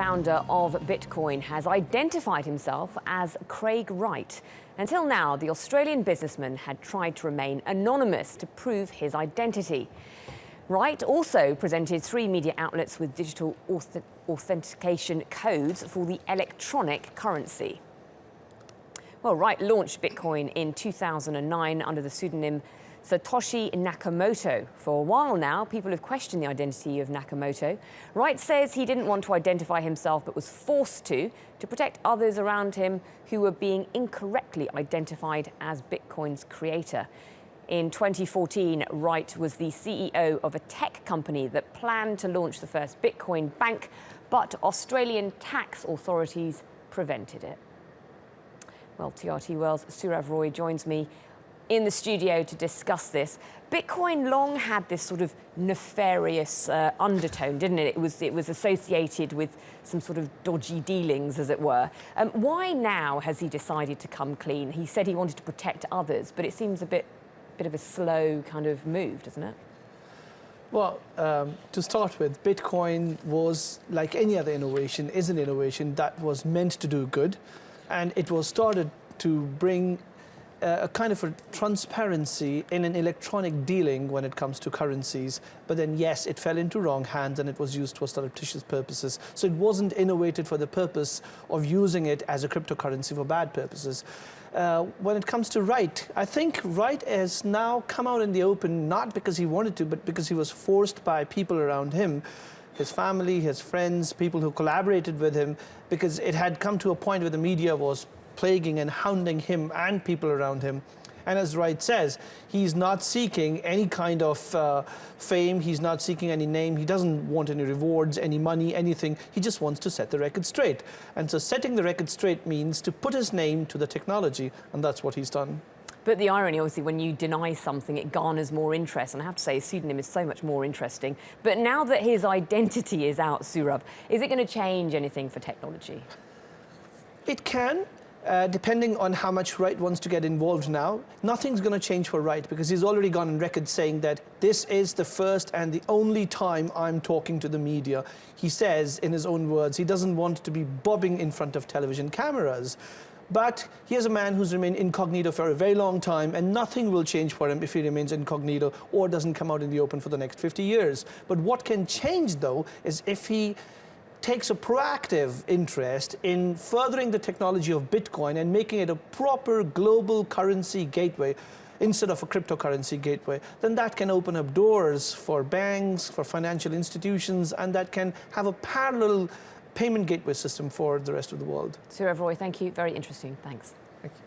founder of Bitcoin, has identified himself as Craig Wright. Until now, the Australian businessman had tried to remain anonymous to prove his identity. Wright also presented 3 media outlets with digital authentication codes for the electronic currency. Well, Wright launched Bitcoin in 2009 under the pseudonym Satoshi Nakamoto. For a while now, people have questioned the identity of Nakamoto. Wright says he didn't want to identify himself but was forced to protect others around him who were being incorrectly identified as Bitcoin's creator. In 2014, Wright was the CEO of a tech company that planned to launch the first Bitcoin bank, but Australian tax authorities prevented it. Well, TRT World's Sourav Roy joins me in the studio to discuss this. Bitcoin long had this sort of nefarious undertone, didn't it? It was associated with some sort of dodgy dealings, as it were. Why now has he decided to come clean? He said he wanted to protect others, but it seems a bit of a slow kind of move, doesn't it? Well, to start with, Bitcoin was, like any other innovation, is an innovation that was meant to do good, and it was started to bring a kind of a transparency in an electronic dealing when it comes to currencies. But then, yes, it fell into wrong hands and it was used for surreptitious purposes. So it wasn't innovated for the purpose of using it as a cryptocurrency for bad purposes. When it comes to Wright, I think Wright has now come out in the open, not because he wanted to, but because he was forced by people around him, his family, his friends, people who collaborated with him, because it had come to a point where the media was plaguing and hounding him and people around him. And as Wright says, he's not seeking any kind of fame, he's not seeking any name, he doesn't want any rewards, any money, anything. He just wants to set the record straight. And so setting the record straight means to put his name to the technology, and that's what he's done. But the irony, obviously, when you deny something, it garners more interest. And I have to say, his pseudonym is so much more interesting. But now that his identity is out, Sourav, is it going to change anything for technology? It can. Depending on how much Wright wants to get involved now. Nothing's going to change for Wright because he's already gone on record saying that this is the first and the only time I'm talking to the media. He says, in his own words, he doesn't want to be bobbing in front of television cameras. But he is a man who's remained incognito for a very long time, and nothing will change for him if he remains incognito or doesn't come out in the open for the next 50 years. But what can change, though, is if he takes a proactive interest in furthering the technology of Bitcoin and making it a proper global currency gateway instead of a cryptocurrency gateway, then that can open up doors for banks, for financial institutions, and that can have a parallel payment gateway system for the rest of the world. Sourav Roy, thank you. Very interesting. Thanks. Thank you.